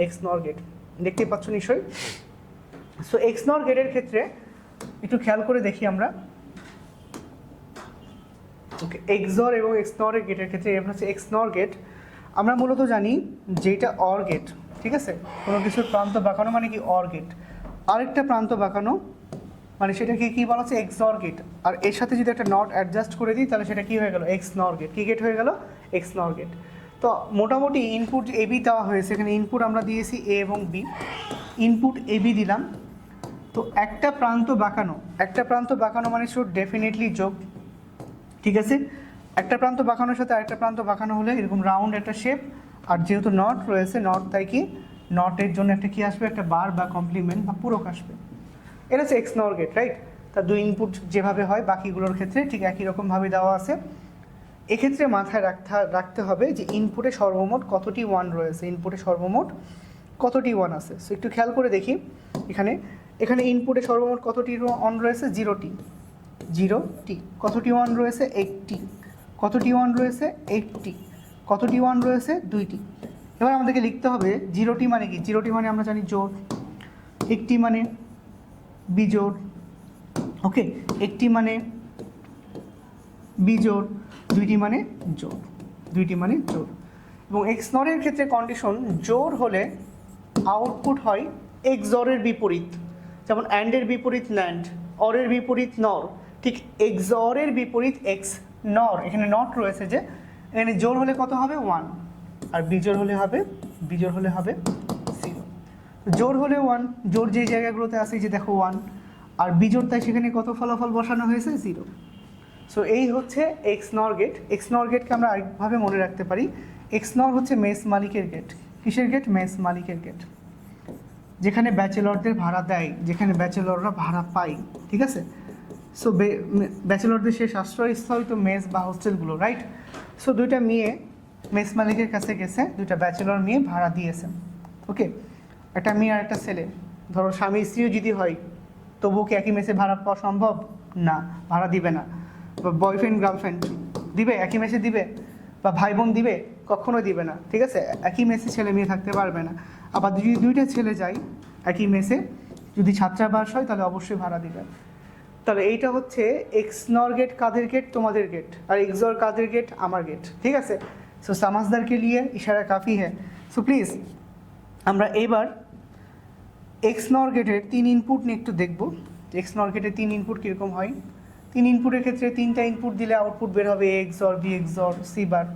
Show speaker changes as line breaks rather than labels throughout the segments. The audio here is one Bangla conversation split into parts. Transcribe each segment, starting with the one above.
এক্স নর গেট, দেখতেই পাচ্ছ নিশ্চয়ই। সো এক্স নর গেটের ক্ষেত্রে একটু খেয়াল করে দেখি আমরা। ওকে, এক্সর এবং এক্স নর গেটের ক্ষেত্রে এটা হচ্ছে এক্স নর গেট। আমরা মূলত জানি যেটা অর গেট, ঠিক আছে, কোনো কিছুর প্রান্ত বাঁকানো মানে কি অর গেট, আরেকটা প্রান্ত বাঁকানো মানে সেটাকে কী বলা হচ্ছে এক্সর গেট। আর এর সাথে যদি একটা নট অ্যাডজাস্ট করে দিই তাহলে সেটা কী হয়ে গেল, এক্স নর গেট। কী গেট হয়ে গেল, এক্স নর গেট। তো মোটামুটি ইনপুট এ বি দেওয়া হয়েছে, এখানে ইনপুট আমরা দিয়েছি এ এবং বি, ইনপুট এ বি দিলাম। তো একটা প্রান্ত বাঁকানো মানে শুড ডেফিনেটলি যোগ, ঠিক আছে। একটা প্রান্ত বাঁকানোর সাথে আরেকটা প্রান্ত বাঁকানো হলে এরকম রাউন্ড একটা শেপ, আর যেহেতু নট রয়েছে নট, তাই কি নটের জন্য একটা কি আসবে, একটা বার বা কমপ্লিমেন্ট বা পূরক আসবে। এটা হচ্ছে এক্স নর গেট, রাইট। তার দুই ইনপুট যেভাবে হয় বাকিগুলোর ক্ষেত্রে ঠিক একই রকমভাবে দেওয়া আছে। এক্ষেত্রে মাথায় রাখতে হবে যে ইনপুটে সর্বমোট কতটি ওয়ান রয়েছে, ইনপুটে সর্বমোট কতটি ওয়ান আছে। সো একটু খেয়াল করে দেখি, এখানে ইনপুটে সর্বমোট কতটি ওয়ান রয়েছে, 0টি। কতটি ওয়ান রয়েছে, 8টি। কতটি ওয়ান রয়েছে, 8টি। কতটি ওয়ান রয়েছে, 2টি। এবার আমাদেরকে লিখতে হবে 0টি মানে কি, 0টি মানে আমরা জানি জোড়, 1টি মানে বিজোড়, ওকে, 1টি মানে বিজোড়, 2টি মানে জোড়, 2টি মানে জোড়। এবং এক্স নরের ক্ষেত্রে কন্ডিশন জোড় হলে আউটপুট হয় এক্সরের বিপরীত, যেমন অ্যান্ডের বিপরীত ন্যান্ড, অরের বিপরীত নর, ঠিক এক্সরের বিপরীত এক্স নর। এখানে নট রয়েছে যে, এখানে জোড় হলে কত হবে, 1, আর বিজোড় হলে হবে 0। জোড় হলে 1, জোড় যেই জায়গাগুলোতে আছে যে দেখো 1, আর বিজোড় তাই সেখানে কত ফলাফল বসানো হয়েছে, 0। সো এই হচ্ছে এক্স নর গেট। এক্স নর গেটকে আমরা আরেকভাবে মনে রাখতে পারি, এক্স নর হচ্ছে মেস মালিকের গেট। কিসের গেট, মেস মালিকের গেট, যেখানে ব্যাচেলরদের ভাড়া দেয়, যেখানে ব্যাচেলররা ভাড়া পায়, ঠিক আছে। সো ব্যাচেলরদের শেষ আশ্রয়স্থল তো মেস বা হোস্টেলগুলো, রাইট। সো দুইটা মেয়ে মেস মালিকের কাছে গেছে, দুইটা ব্যাচেলর মেয়ে ভাড়া দিয়েছে, ওকে। একটা মেয়ে আর একটা ছেলে, ধরো স্বামী স্ত্রীও যদি হয় তবুও কি একই মেসে ভাড়া পাওয়া সম্ভব না, ভাড়া দিবে না। বা বয়ফ্রেন্ড গার্লফ্রেন্ড দিবে, একই মেসে দিবে, বা ভাই বোন দিবে, কখনো দিবে না, ঠিক আছে। একই মেসে ছেলে মেয়ে থাকতে পারবে না। আবার যদি দুইটা ছেলে যায় একই মেসে, যদি ছাত্রাবাস হয় তাহলে অবশ্যই ভাড়া দিবে। তাহলে এইটা হচ্ছে এক্স নর গেট কাদের গেট, তোমাদের গেট, আর এক্সর কাদের গেট, আমার গেট, ঠিক আছে। সো সামাজদারকে লিয়ে ইশারা কাফি হ্যাঁ। সো প্লিজ আমরা এবার এক্স নর গেটের 3 ইনপুট নিয়ে একটু দেখবো, এক্স নর গেটের 3 ইনপুট কীরকম হয়। 3 ইনপুটের ক্ষেত্রে 3টা ইনপুট দিলে আউটপুট বের হবে A XOR B XOR C bar,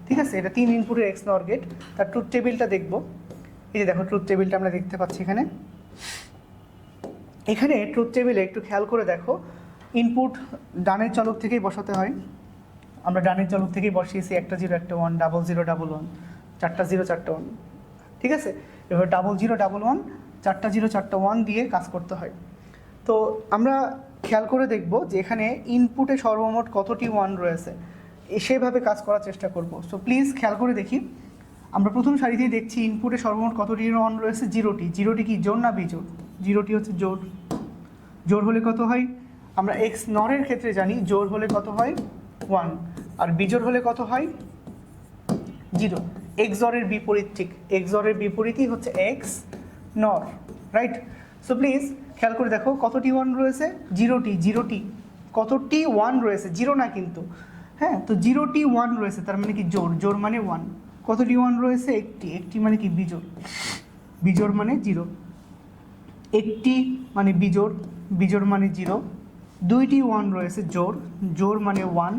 ঠিক আছে। এটা 3 ইনপুটের এক্স নর গেট। তার ট্রুথ টেবিলটা দেখবো, এই যে দেখো ট্রুথ টেবিলটা আমরা দেখতে পাচ্ছি এখানে ট্রুথ টেবিলে একটু খেয়াল করে দেখো, ইনপুট ডানের চলক থেকেই বসাতে হয়। আমরা ডানের চলক থেকেই বসিয়েছি, একটা 0 একটা 1, 0 0 1 1, 4টা 0 4টা 1, ঠিক আছে। এবার 0 0 1 1, 4টা 0 4টা 1 দিয়ে কাজ করতে হয়। তো আমরা খেয়াল করে দেখব যে এখানে ইনপুটে সর্বমোট কতটি 1 রয়েছে, সেভাবে কাজ করার চেষ্টা করব। সো প্লিজ খেয়াল করে দেখি, আমরা প্রথম সারিতেই দেখছি ইনপুটে সর্বমোট কতটি 1 রয়েছে, 0টি। 0টি কি জোড় না বিজোড়, 0টি হচ্ছে জোড়। জোড় হলে কত হয়, আমরা এক্স নরের ক্ষেত্রে জানি জোড় হলে কত হয়, 1, আর বিজোড় হলে কত হয়, 0। এক্সরের বিপরীত, ঠিক এক্সরের বিপরীতই হচ্ছে এক্স নর, রাইট। সো প্লিজ খেয়াল করে দেখো কতটি 1 রয়েছে, 0টি। কতটি 1 রয়েছে, 0 না কিন্তু, হ্যাঁ। তো 0টি 1 রয়েছে, তার মানে কি জোড় মানে 1। কতটি 1 রয়েছে, 1টি মানে কি বিজোড় মানে 0। 1টি মানে বিজোড় মানে 0। 2টি 1 রয়েছে জোড় মানে 1।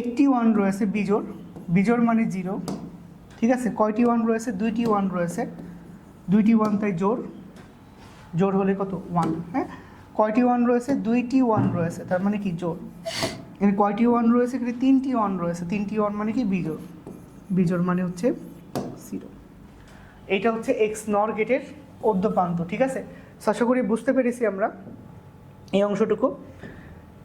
1টি 1 রয়েছে বিজোড় মানে 0, ঠিক আছে। কয়টি 1 রয়েছে, 2টি 1 রয়েছে, 2টি 1 তাই জোড় হলে কত, 1, হ্যাঁ। কয়টি 1 রয়েছে, 2টি 1 রয়েছে, তার মানে কি জোড়। এখানে কয়টি 1 রয়েছে, এখানে 3টি 1 রয়েছে, 3টি 1 মানে কি বিজোড় মানে হচ্ছে 0। এইটা হচ্ছে এক্স নর গেটের অদ্যপ্রান্ত, ঠিক আছে। আশা করি বুঝতে পেরেছি আমরা এই অংশটুকু।